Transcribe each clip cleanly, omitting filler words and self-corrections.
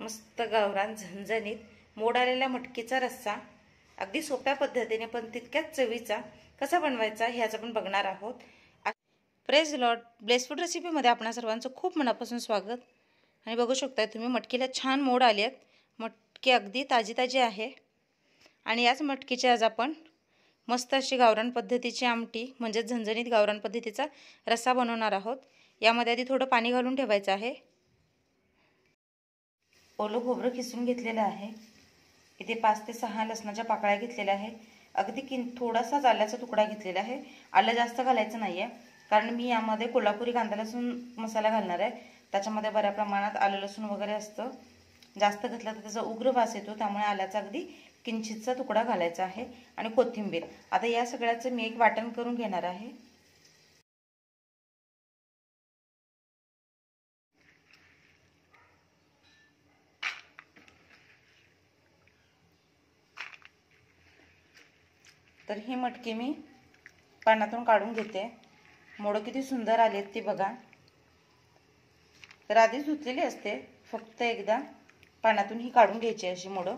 मस्त गावरान झणझणीत मोड आलेल्या मटकीचा रस्सा अगदी सोप्या पद्धतीने पण तितक्याच चवीचा कसा बनवायचा हे आज आपण बघणार आहोत। प्रेज लॉर्ड, ब्लेस फूड रेसिपीमध्ये आपणा सर्वांचं खूप मनापासून स्वागत। आणि बघू शकता तुम्ही मटकीला छान मोड आलेत, मटकी अगदी ताजी ताजी आहे। आणि याच मटकीची आज आपण मस्त अशी गावरान पद्धतीची आमटी म्हणजे झणझणीत गावरान पद्धतीचा रस्सा बनवणार आहोत। यामध्ये आधी थोडं पाणी घालून ठेवायचं आहे। ओलं खोबरं किसून घेतलेलं आहे। इथे 5 ते 6 लसणाच्या पाकळ्या घेतलेल्या आहेत। अगदी थोडासा आल्याचा तुकडा घेतलेला आहे। आलं जास्त घालायचं नाहीये कारण मी यामध्ये कोल्हापुरी कांदा लसूण मसाला घालणार आहे। त्याच्यामध्ये बऱ्या प्रमाणात आलं लसूण वगैरे असतं। जास्त घातलं तर त्याचा उग्र वास येतो, त्यामुळे आल्याचा अगदी किंचितचा तुकडा घालायचा आहे आणि कोथिंबीर। आता या सगळ्याचं मी एक वाटण करून घेणार आहे। तर ही मटकी मी पाण्यातून काढून घेते। मोडं किती सुंदर आलेत ती बघा। तर आधीच धुतलेली असते, फक्त एकदा पाण्यातून ही काढून घ्यायची अशी मोडं।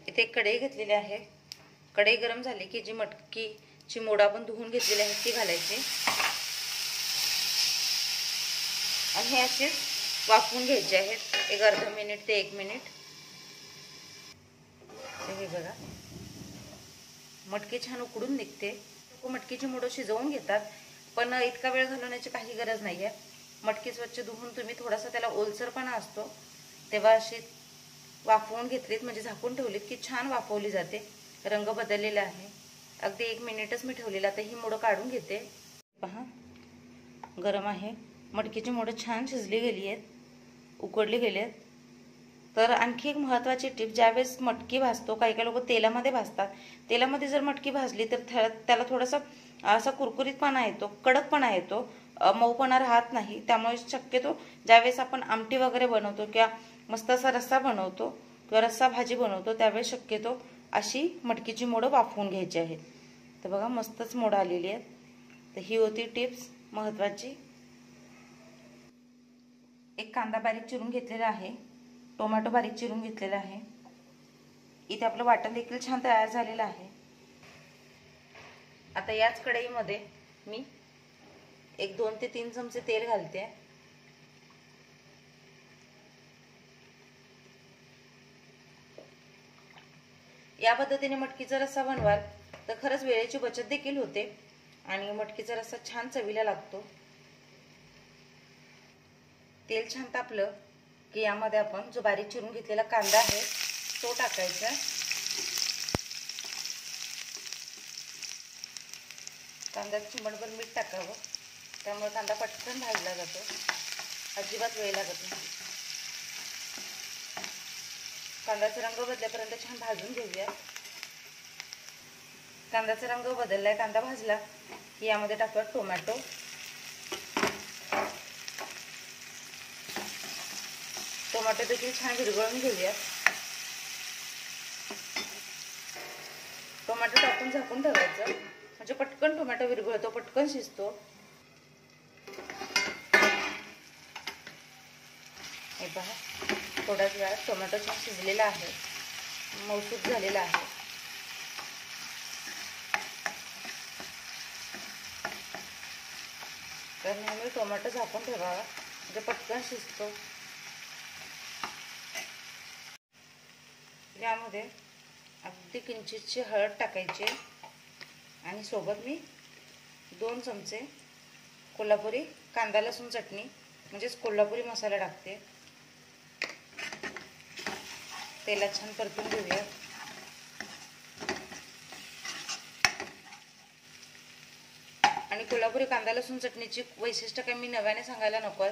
इथे एक कढई घेतलेली आहे। कढई गरम झाली की जी मटकीची मोडं आपण धुवून घेतलेली आहे ती घालायची आणि हे असे वाफवून घ्यायचे आहेत एक अर्धा मिनिट ते 1 मिनिट। हे बघा मटकी छान उकडून निघते। मटकीची मोडं शिजवून घेतात, पण इतका वेळ घालवण्याची काही गरज नाहीये। मटकी स्वच्छ धुवून तुम्ही थोडासा त्याला ओलसरपणा असतो तेव्हा अशी वाफवून घेतलीत म्हणजे झाकून ठेवलीत की छान वाफवली जाते। रंग बदललेला आहे, अगदी 1 मिनिटच मी ठेवलेला। आता ही मोडं काढून घेते। पहा गरम आहे, मटकीची मोडं छान शिजली गेली आहेत, उकडली गेली आहेत। तर आणखी एक महत्त्वाची टिप, ज्यावेळेस मटकी भाजतो काही लोक तेलामध्ये भाजतात। तेलामध्ये जर मटकी भाजली तर त्याला थोडासा असा कुरकुरीतपणा येतो, कडकपणा येतो, मऊपणा राहत नाही। त्यामुळे शक्यतो ज्यावेळेस आपण आमटी वगैरे बनवतो किंवा मस्त असा रस्सा बनवतो किंवा रस्सा भाजी बनवतो त्यावेळेस शक्यतो अशी मटकीची मोडं वाफवून घ्यायची आहेत। तर बघा मस्तच मोडं आलेली आहेत। तर ही होती टिप्स महत्त्वाची। एक कांदा बारीक चिरून घेतलेला आहे, टोमॅटो बारीक चिरून घेतलेला आहे। इथे आपलं वाटण देखील छान तयार झालेलं आहे। आता याच कढईमध्ये मी 2 ते 3 चमचे तेल घालते। या पद्धतीने मटकीचा रस्सा बनवाल तर खरंच वेळेची बचत देखील होते आणि मटकीचा रस्सा छान चवीला लागतो। तेल छान तापलं की यामध्ये आपण जो बारीक चिरून घेतलेला कांदा आहे तो टाकायचा। कांद्यात चिमटभर मीठ टाकावं, त्यामुळे कांदा पटकन भाजला जातो, अजिबात वेळ लागत नाही। कांद्याचा रंग बदलेपर्यंत छान भाजून घेऊया। कांद्याचा रंग बदललाय, कांदा भाजला की यामध्ये टाकूया टोमॅटो। टोमॅटो देखील छान विरघळून घेऊया। टोमॅटो टाकून झाकून ठेवायचं म्हणजे पटकन टोमॅटो विरघळतो, पटकन शिजतो। हे पहा थोड्याच वेळात टोमॅटो छान शिजलेला आहे, मऊसूत झालेला आहे। तर नेहमी टोमॅटो झाकून ठेवावा म्हणजे पटकन शिजतो। यामध्ये अगदी किंचितची हळद टाकायची आणि सोबत मी 2 चमचे कोल्हापुरी कांदा लसूण चटणी म्हणजेच कोल्हापुरी मसाला टाकते। तेलात छान परतून घेऊया। आणि कोल्हापुरी कांदा लसूण चटणीची वैशिष्ट्य काही मी नव्याने सांगायला नको,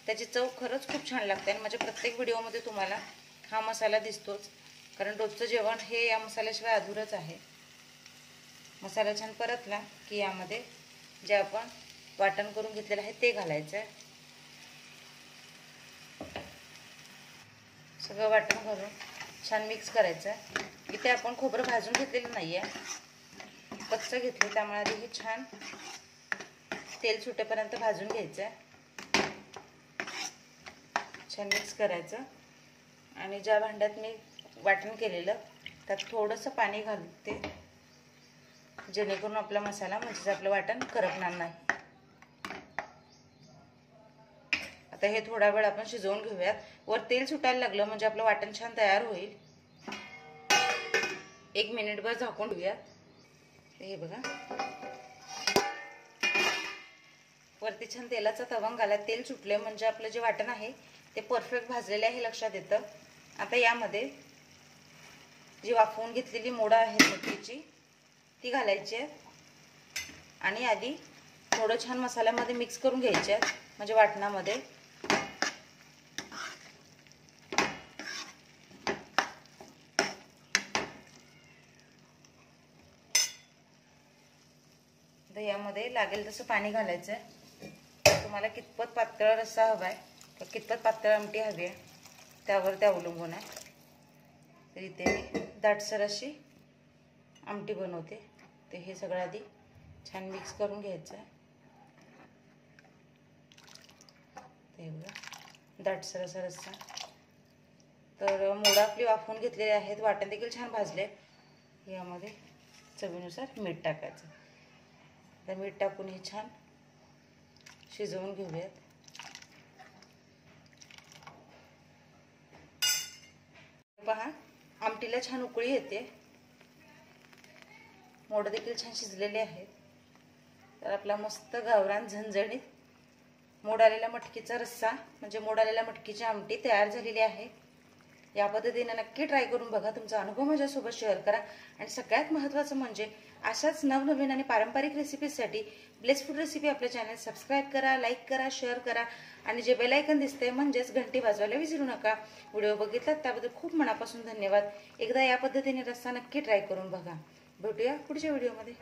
त्याची चव खरंच खूप छान लागते। आणि माझ्या प्रत्येक व्हिडिओमध्ये तुम्हाला हा मसाला दिसतोच, कारण रोजचं जेवण हे या मसाल्याशिवाय अधुरच आहे। मसाला छान परतला की यामध्ये जे आपण वाटण करून घेतलेलं आहे ते घालायचं आहे। सगळं वाटण घालून छान मिक्स करायचं आहे। इथे आपण खोबरं भाजून घेतलेलं नाहीये, कच्चं घेतलं, त्यामुळे आधी हे छान तेल सुटेपर्यंत भाजून घ्यायचं आहे। छान मिक्स करायचं आणि ज्या भांड्यात मी वाटण केलेलं त्यात थोडंसं पाणी घालते, जेणेकरून आपला मसाला म्हणजे आपलं वाटण करपणार नाही. आता हे थोडा वेळ आपण शिजवून घेऊयात. वर तेल सुटायला लागलं म्हणजे आपलं वाटण छान तयार होईल. 1 मिनिटभर झाकून ठेवूयात. हे बघा, वरती छान तेलाचा तवंग आला, तेल सुटले म्हणजे आपलं जे वाटण आहे ते परफेक्ट भाजलेले आहे हे लक्षात येतं. आता यामध्ये जी वाफवून घेतलेली मोडं आहेत मटकीची ती घालायची आहे आणि आधी थोडं छान मसाल्यामध्ये मिक्स करून घ्यायचे आहेत, म्हणजे वाटणामध्ये. तर यामध्ये लागेल तसं पाणी घालायचं आहे. तुम्हाला कितपत पातळ रस्सा हवा आहे किंवा कितपत पातळ आमटी हवी आहे त्यावर ते अवलंबून आहे. तर इथे मी दाटसर अशी आमटी बनवते. ते हे सगळं आधी छान मिक्स करून घ्यायचं आहे. ते बघा, दाटसर असा रस्सा. तर मोडा आपली वाफवून घेतलेले आहेत, वाटण देखील छान भाजले. यामध्ये चवीनुसार मीठ टाकायचं. तर मीठ टाकून हे छान शिजवून घेऊयात. पहा, आमटीला छान उकळी येते, मोडं देखील छान शिजलेले आहेत. तर आपला मस्त गावरान झणझणीत मोड आलेला मटकीचा रस्सा म्हणजे मोड आलेल्या मटकीची आमटी तयार झालेली आहे. या पद्धतीने नक्की ट्राय करून बघा. तुमचा अनुभव माझ्यासोबत शेअर करा आणि सगळ्यात महत्त्वाचं म्हणजे अशाच नवनवीन आणि पारंपरिक रेसिपीजसाठी ब्लेस फूड रेसिपी आपल्या चॅनल सबस्क्राईब करा, लाईक करा, शेअर करा आणि जे बेल आयकॉन दिसते म्हणजेच घंटी वाजवायला विसरू नका. व्हिडिओ बघितलात त्याबद्दल खूप मनापासून धन्यवाद. एकदा या पद्धतीने रस्सा नक्की ट्राय करून बघा. भेटूया पुढच्या व्हिडिओमध्ये.